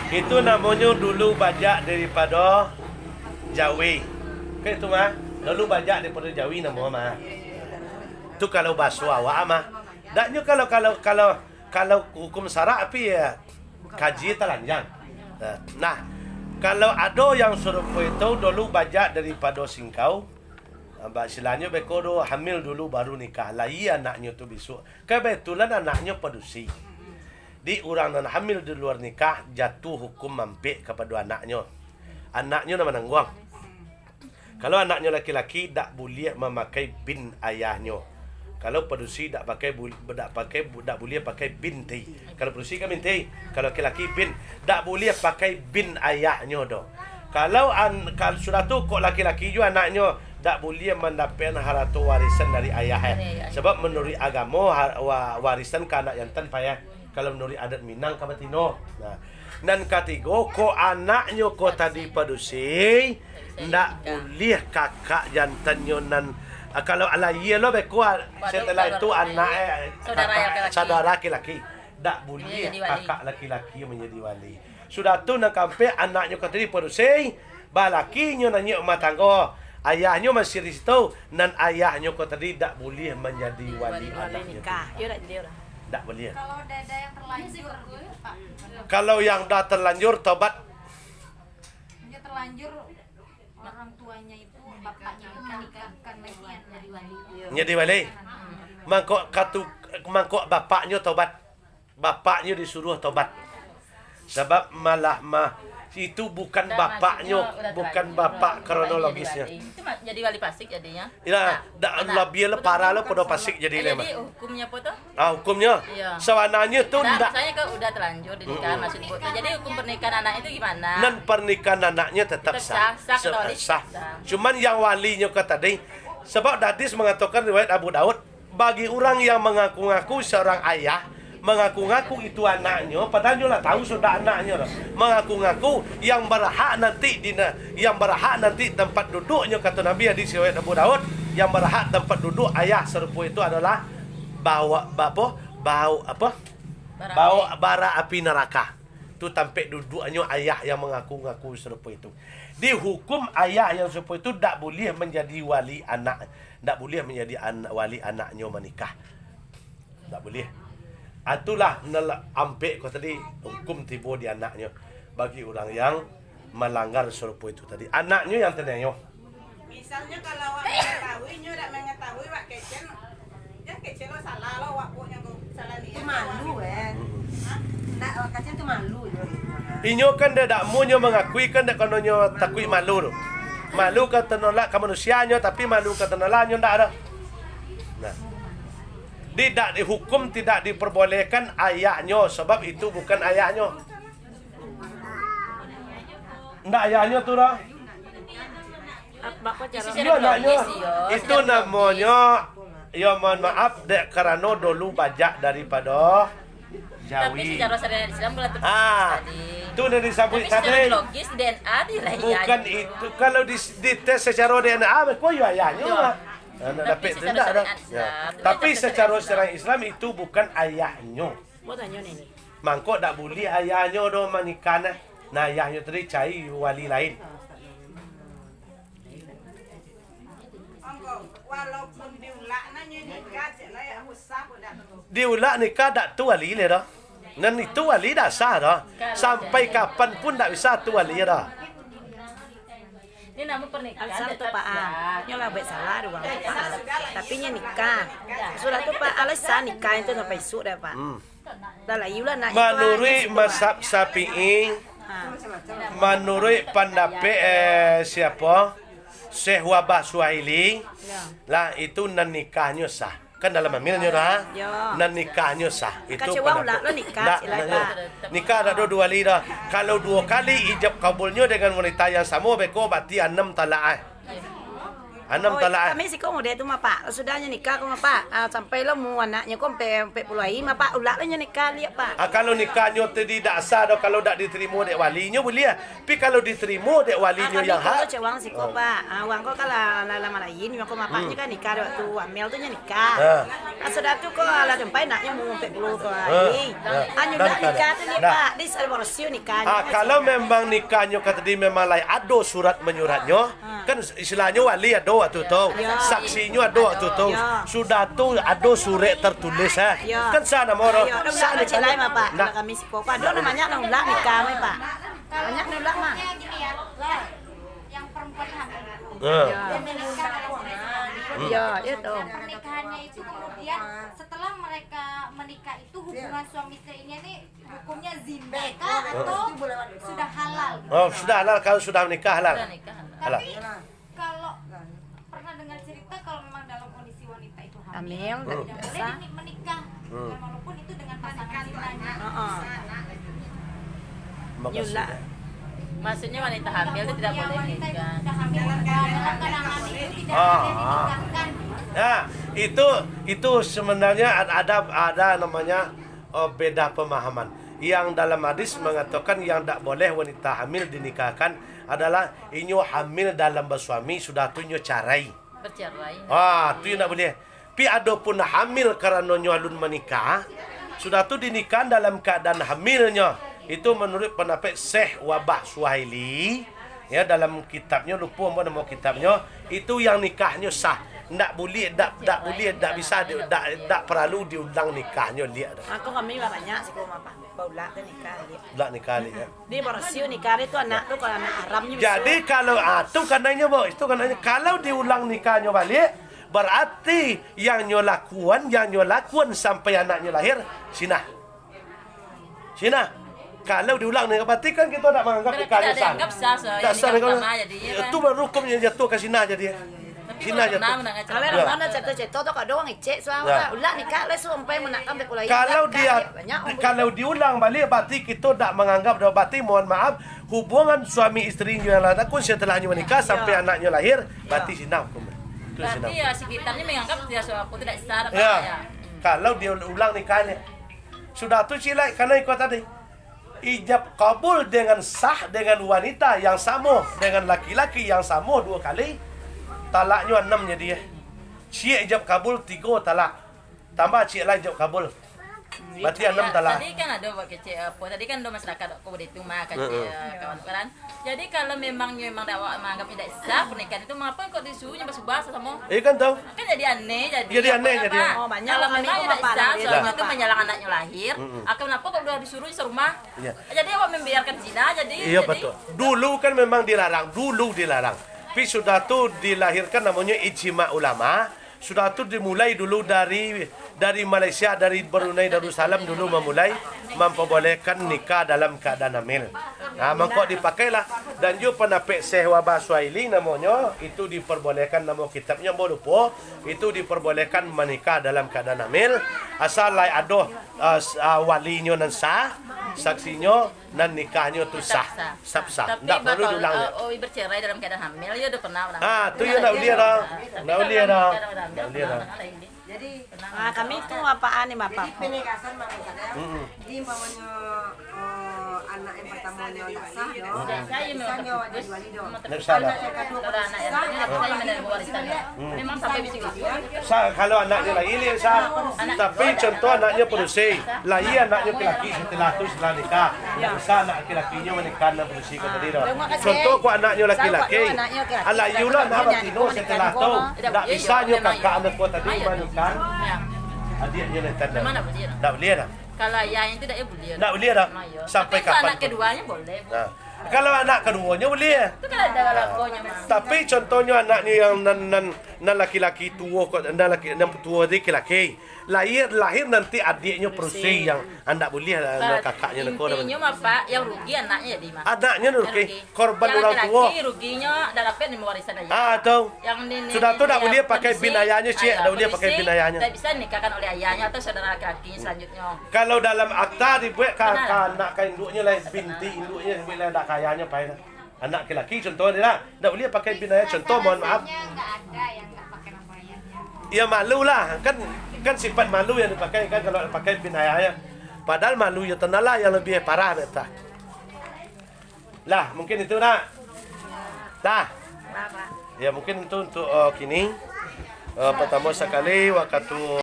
Itu namanya dulu bajak daripada Jawi. Kan itu mah. Dulu bajak daripada Jawi nama mah. Itu kalau bahasa awak mah. Daknya kalau hukum syarak api ya kaji telanjang. Nah, kalau ada yang serupa itu dulu bajak daripada singkau. Istilahnya beko do hamil dulu baru nikah. Lah iya anaknya tu besok. Kebetulan anaknya padusi. Di orang dan hamil di luar nikah jatuh hukum mampik kepada anaknya. Anaknya nama nangguang. Kalau anaknya laki-laki tak boleh memakai bin ayahnya. Kalau padusi tak boleh pakai binti. Kalau padusi kan binti. Kalau laki-laki bin tak boleh pakai bin ayahnya doh. Kalau sudah tu kok laki-laki juga anaknya tak boleh mendapatkan harta warisan dari ayah. Sebab menurut agama warisan ke anak jantan payah. Kalau menurut adat Minang ke Batino. Nah, dan ketiga kok anaknya kok tadi padusi tak boleh kakak jantannya nan kalau ala iya lo beko setelah itu anak saudara laki-laki tak boleh kakak laki-laki menjadi wali. Sudah tu nak sampai anaknya kata tadi padusi balakinya nanya rumah tangga. Ayahnya masih di situ dan ayahnya kata tadi tak boleh menjadi wali anaknya. Tak boleh. Kalau ada yang terlanjur, Pak. Kalau yang dah terlanjur tobat. Dia terlanjur orang tuanya itu bapaknya itu menikahkan lagi yang jadi wali. Jadi wali. Mangkok bapaknya tobat. Bapaknya disuruh tobat. Sebab malah itu bukan bapaknya, bukan bapak kronologisnya. Itu jadi wali pasik jadinya. Ya, lebih parah lo pada pasik jadi lema. Jadi hukumnya apa tuh? Hukumnya. Iya. Sewananya tuh ndak. Misalnya kalau udah terlanjur di nikahan masih dibuat. Jadi hukum pernikahan anak itu gimana? Dan pernikahan anaknya tetap sah. Sah. Cuman yang walinya kata tadi, sebab hadis mengatakan riwayat Abu Daud, bagi orang yang mengaku-ngaku seorang ayah, mengaku-ngaku itu anaknya, padahal dia lah tahu sudah anaknya. Mengaku-ngaku yang berhak nanti tempat duduknya kata Nabi hadis riwayat Abu Daud, yang berhak tempat duduk ayah serupa itu adalah bau bara api neraka. Itu tempat duduknya ayah yang mengaku-ngaku serupa itu. Dihukum ayah yang serupa itu tak boleh menjadi wali anak, tak boleh menjadi wali anaknya menikah. Tak boleh. Itulah ampek kau tadi hukum tiba di anaknya bagi orang yang melanggar serupa itu tadi. Anaknya yang tenangnya. Misalnya kalau awak mengetahui, nyo tak mengetahui wak kecen, ya kecen lo salah lo wak punya salah ni. Itu malu nak awak kecen tu malu je. Inyo kan dia tak mau mengakui kan dia kono nyo takui malu tu. Malu kata nolak ke manusianya tapi malu kata nolaknya tak ada. Nah. Tidak dihukum, tidak diperbolehkan ayahnya sebab itu bukan ayahnya. Ndak ayahnya tu dah. Itu anaknya. Itu namanya ya mohon maaf dek kerana dulu bajak daripada Jawi. Tapi secara syariat Islam boleh tadi. Itu yang disebut tapi tadi. secara logis DNA diraih. Bukan itu kalau dites secara DNA kok ya ayahnya. Tapi secara syariat Islam itu bukan ayahnya. Mau tanya ni. Mangkok tak boleh ayahnya do menikah nah. Nah ayahnya tadi cari wali lain. Walaupun diulak nanya nikah jelah ya usah dah. Diulak nikah tak tu wali le dah. Dan itu wali dah sah dah. Sampai kapan pun tak bisa tu wali dah. Ini nama pernikahan. Asal tu Pak nyolah buat salah dua Pak. Tapi nya nikah. Sudah tu Pak alasan nikah itu sampai esok dah Pak. Dah lah yulah nak. Menurut mazhab Syafi'i, menurut pendapat siapa? Syekh Wabah Suhaili, lah itu nan nikahnya sah. Kan dalam amilnya dah. Nan nikahnya sah. Itu lah nikah nikah ada dua kali dah. Kalau dua kali ijab kabulnya dengan wanita yang sama beko berarti 6 talaah. Enam talak. Kami sih kau muda itu mah Pak. Sudahnya nikah kau mah Pak. Sampai lo mau anaknya kau sampai puluh mah Pak. Ulah lah nikah lihat Pak. Kalau nikahnya tidak sah atau kalau tak diterima dek walinya boleh. Tapi kalau diterima dek walinya yang hak. Kami kau wang sih kau Pak. Wang kau kalau lama lain, kau mapaknya kan nikah waktu amel tuh nikah. Sudah tuh kau ala tempat anaknya mau sampai puluh kau lagi. Hanya udah nikah tuh lihat Pak. Di selebrasi nikahnya. Kalau memang nikahnya kata dia memang lain ada surat menyuratnya, kan istilahnya wali ada waktu tu, saksinya ada waktu tu, sudah tu ada surat tertulis kan sana mau orang. Sana celai mah Pak. Kalau kami sih kau Pak. Ada namanya nolak nikah mah Pak. Banyak nolak mah. Gini ya, yang perempuan hamil. Dia menikah dalam Iya, itu. pernikahannya itu kemudian setelah mereka menikah itu hubungan suami istri ini hukumnya zina atau sudah halal? Oh sudah halal kalau sudah menikah halal. Udah nikah. Halal. Tapi kalau pernah dengar cerita kalau memang dalam kondisi wanita itu Hamil, tidak boleh menikah dan walaupun itu dengan pasangan zinanya. Nyula. Maksudnya wanita hamil itu tidak Ya, boleh wanita itu nikah. sudah hamil dalam keadaan hamil itu tidak boleh dinikahkan. Nah, itu sebenarnya ada namanya beda pemahaman. Yang dalam hadis mengatakan yang tak boleh wanita hamil dinikahkan adalah inyo hamil dalam bersuami sudah tu inyo carai. Bercerai. Tu tak boleh. Pi ada pun hamil kerana nyo alun menikah, sudah tu dinikah dalam keadaan hamilnya. Itu menurut pendapat Syekh Wabah Suhaili, ya dalam kitabnya lupa apa nama kitabnya, itu yang nikahnya sah. Tak boleh, tak bisa, tak perlu diulang nikahnya lihat. Aku kami banyak sih kau apa? Baula tu nikah lihat. Tak nikah lihat. Di Borosio nikah itu anak tu kalau anak haramnya. Jadi kalau tu kananya boh, itu kananya kalau diulang nikahnya balik, berarti yang nyo lakukan sampai anaknya lahir sinah. Kalau diulang nikah berarti kan kita tak menganggap nikahnya sah. Tak sah nikah. Itu baru hukumnya jatuh ke sinah jadi. Sinah jatuh. Kalau orang mana ceto tu kau doang icek soalnya ulah nikah lah sampai menakkan bekulai. Kalau diulang balik berarti kita tak menganggap dah berarti mohon maaf hubungan suami isteri yang lakukan setelahnya menikah sampai anaknya lahir berarti sinah hukumnya. Berarti ya sekitarnya menganggap dia suatu tidak sah. Ya. Kalau dia ulang nikahnya sudah tu silai karena ikut tadi. Ijab kabul dengan sah dengan wanita yang sama dengan laki-laki yang sama 2 kali talaknya 6 jadi Cik ijab kabul 3 talak tambah cik lah ijab kabul berarti 6 talak. Tadi kan ada buat kecil apa tadi kan ada masyarakat aku berhitung mah kecil kawan-kawan. Jadi kalau memang dakwah menganggap tidak sah pernikahan itu mengapa kok disuruhnya bahasa sama? Kan tahu. Kan jadi aneh jadi. Oh, banyak kalau kami memang tidak apa sah dia suami apa? itu menyalang anaknya lahir, akan kenapa kok udah disuruh serumah? Iya. Jadi awak membiarkan zina jadi. Iya betul. Dulu kan memang dilarang. Tapi sudah tu dilahirkan namanya ijma ulama. Sudah tu dimulai dulu dari Malaysia, dari Brunei Darussalam dulu memulai memperbolehkan nikah dalam keadaan hamil. Nah, mangkok dipakailah dan juga pendapat Syekh Wabah Suhaili namanya itu diperbolehkan nama kitabnya boleh lupa itu diperbolehkan menikah dalam keadaan hamil asal ada walinya nan sah, saksinya dan nikahnya tu sah. Tapi Tak perlu diulang. bercerai dalam keadaan hamil ya udah pernah. Tu ya nak boleh dah. Nak boleh dah. Jadi Kami tu apaan ni bapak? penikahan makanya di maunya anak yang pertamanya tak sah dong. Saya Misalnya ada dua lido. Nak salah. Anak yang kedua Kalau anak yang saya menerima warisan. Memang sampai bisik Sah kalau anaknya lahir dia sah. Tapi contoh anaknya produksi, lahir anaknya lelaki setelah tu setelah nikah. Sah anak laki-lakinya menikah dan produksi kata dia. Contoh ku anaknya laki-laki. Alayulah nak batino setelah tu. Tak bisanya kakak anak ku tadi menikah. Adiknya nak tanda. Mana boleh? Tak boleh dah. Kalau yang itu tidak boleh. Tak boleh dah. Sampai Tapi kalau kapan? anak keduanya boleh. Kalau anak keduanya boleh. Itu kan ada lakonya memang. Tapi contohnya anaknya yang nan laki-laki tua kok nan tua laki-laki lahir nanti adiknya perusi yang anda boleh kakaknya nak korban. Intinya Pak yang rugi anaknya jadi Mas. Anaknya rugi korban yang orang tua. laki ruginya dapat warisan aja. Tahu. Yang ini Sudah tu tak boleh pakai bin ayahnya cik, tak boleh pakai bin ayahnya. Tak bisa nikahkan oleh ayahnya atau saudara laki-lakinya selanjutnya. Kalau dalam akta dibuat kakak anak kain induknya lain binti induknya bila tak kayanya payah. anak laki-laki contohnya lah, tidak boleh pakai binaya. Contoh, mohon maaf. Biasanya nggak ada yang nggak pakai nama ayahnya. Ya malu lah, kan sifat malu yang dipakai kan kalau pakai binayanya. Padahal malu ya tenalah yang lebih parah beta. Lah, mungkin itu nak. Dah. Ya mungkin itu untuk kini. Pertama sekali waktu